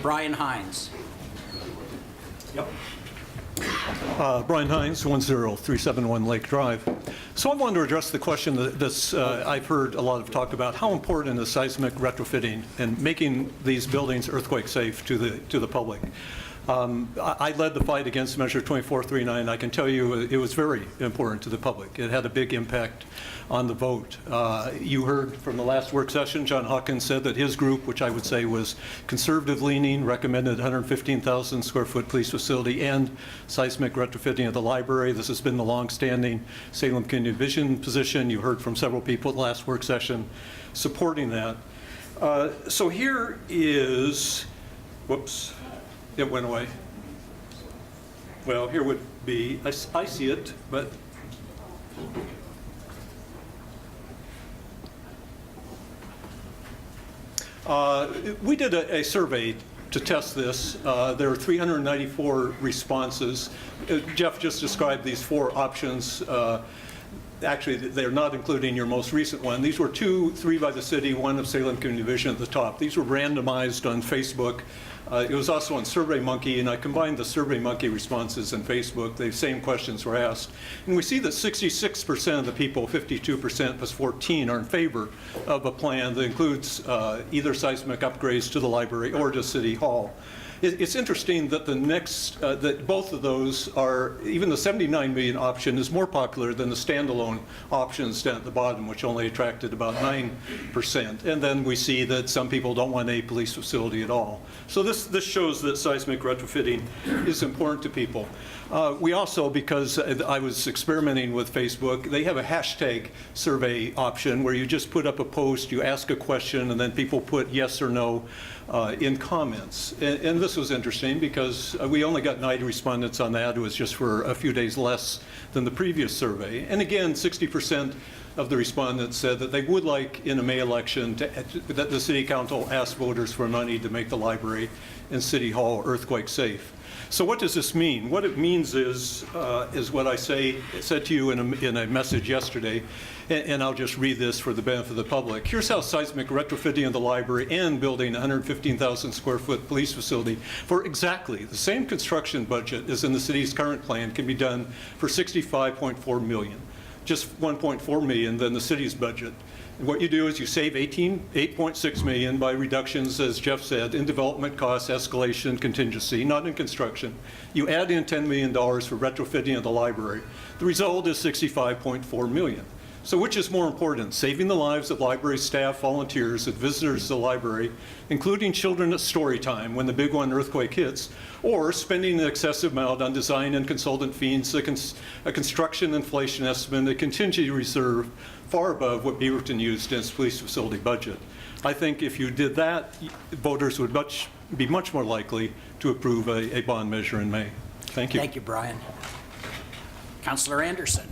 Brian Hines. Yep. Brian Hines, 10371 Lake Drive. So I wanted to address the question that I've heard a lot of talk about. How important is seismic retrofitting and making these buildings earthquake safe to the public? I led the fight against Measure 2439. I can tell you it was very important to the public. It had a big impact on the vote. You heard from the last work session, John Hawkins said that his group, which I would say was conservative leaning, recommended 115,000 square foot police facility and seismic retrofitting of the library. This has been the long-standing Salem Community Vision position. You heard from several people at the last work session supporting that. So here is, whoops. It went away. Well, here would be, I see it, but we did a survey to test this. There are 394 responses. Jeff just described these 4 options. Actually, they're not including your most recent one. These were 2, 3 by the city, 1 of Salem Community Vision at the top. These were randomized on Facebook. It was also on SurveyMonkey, and I combined the SurveyMonkey responses and Facebook. The same questions were asked. And we see that 66% of the people, 52% plus 14, are in favor of a plan that includes either seismic upgrades to the library or to City Hall. It's interesting that the next, that both of those are, even the 79 million option is more popular than the standalone options down at the bottom, which only attracted about 9%. And then we see that some people don't want a police facility at all. So this shows that seismic retrofitting is important to people. We also, because I was experimenting with Facebook, they have a hashtag survey option where you just put up a post, you ask a question, and then people put yes or no in comments. And this was interesting because we only got 90 respondents on that. It was just for a few days less than the previous survey. And again, 60% of the respondents said that they would like, in a May election, that the City Council ask voters for money to make the library and City Hall earthquake safe. So what does this mean? What it means is what I said to you in a message yesterday, and I'll just read this for the benefit of the public. Here's how seismic retrofitting of the library and building a 115,000 square foot police facility for exactly the same construction budget as in the city's current plan can be done for $65.4 million, just $1.4 million than the city's budget. And what you do is you save $8.6 million by reductions, as Jeff said, in development costs, escalation, contingency, not in construction. You add in $10 million for retrofitting of the library. The result is $65.4 million. So which is more important, saving the lives of library staff, volunteers, and visitors to the library, including children at story time when the big one earthquake hits, or spending an excessive amount on design and consultant fees, a construction inflation estimate, a contingency reserve far above what Beaverton used in its police facility budget? I think if you did that, voters would be much more likely to approve a bond measure in May. Thank you. Thank you, Brian. Councillor Anderson.